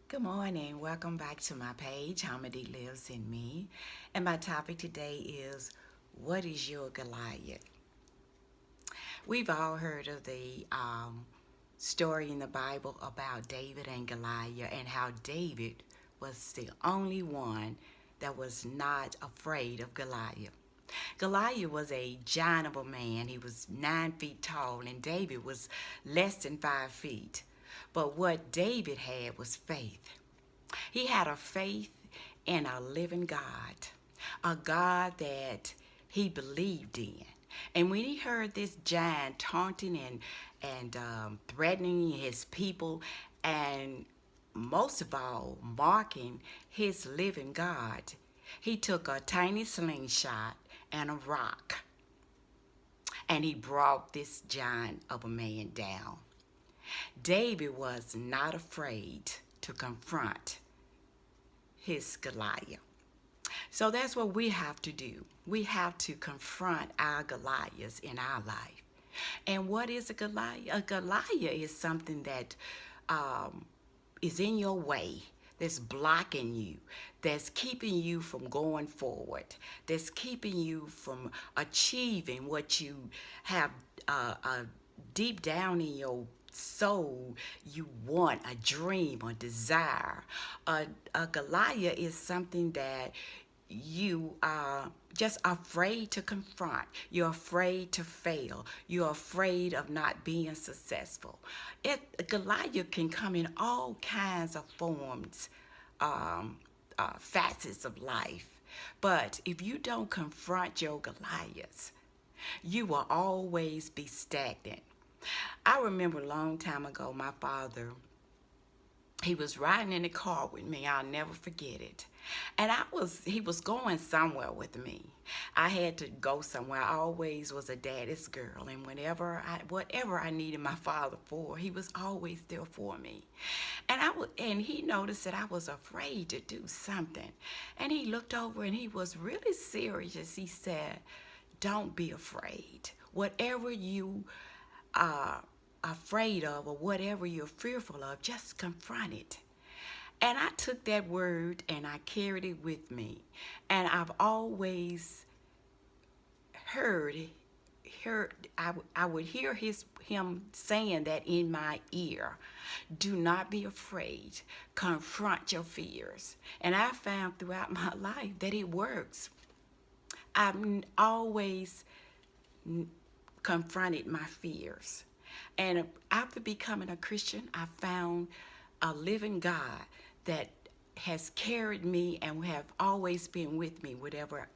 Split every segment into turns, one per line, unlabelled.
Good morning. Welcome back to my page, Hamidi Lives in Me. And my topic today is, what is your Goliath? We've all heard of the story in the Bible about David and Goliath and how David was the only one that was not afraid of Goliath. Goliath was a giant of a man. He was 9 feet tall, and David was less than 5 feet. But what David had was faith. He had a faith in a living God, a God that he believed in. And when he heard this giant taunting and threatening his people, and most of all, mocking his living God, he took a tiny slingshot and a rock, and he brought this giant of a man down. David was not afraid to confront his Goliath. So that's what we have to do. We have to confront our Goliaths in our life. And what is a Goliath? A Goliath is something that is in your way, that's blocking you, that's keeping you from going forward, that's keeping you from achieving what you have deep down in your soul you want, a dream, a desire. A Goliath is something that you are just afraid to confront. You're afraid to fail. You're afraid of not being successful. Goliath can come in all kinds of forms, facets of life. But if you don't confront your Goliaths, you will always be stagnant. I remember a long time ago, my father, he was riding in the car with me. I'll never forget it. And he was going somewhere with me. I had to go somewhere. I always was a daddy's girl, and whatever I needed my father for, he was always there for me. And he noticed that I was afraid to do something. And he looked over and he was really serious. He said, "Don't be afraid. Whatever you are afraid of or whatever you're fearful of, just confront it." And I took that word and I carried it with me. And I've always heard, I would hear him saying that in my ear. Do not be afraid. Confront your fears. And I found throughout my life that it works. I've always confronted my fears. And after becoming a Christian, I found a living God that has carried me and have always been with me, whatever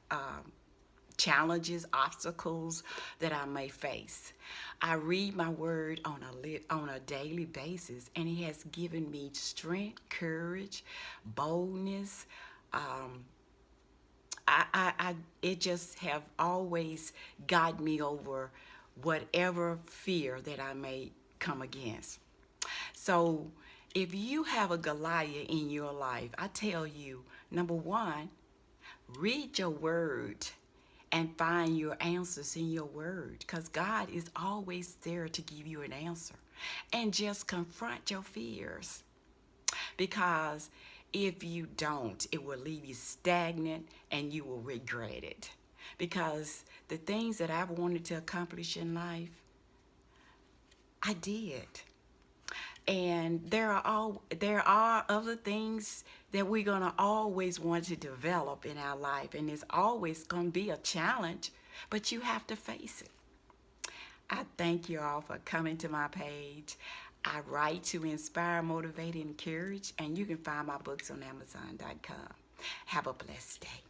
challenges, obstacles that I may face. I read my word on a daily basis, and it has given me strength, courage, boldness. It just have always got me over whatever fear that I may come against. So if you have a Goliath in your life, I tell you, number one, read your word and find your answers in your word, because God is always there to give you an answer. And just confront your fears, because if you don't, it will leave you stagnant and you will regret it. Because the things that I've wanted to accomplish in life, I did. And there are other things that we're gonna always want to develop in our life, and it's always gonna be a challenge, but you have to face it. I thank you all for coming to my page. I write to inspire, motivate, and encourage, and you can find my books on Amazon.com. Have a blessed day.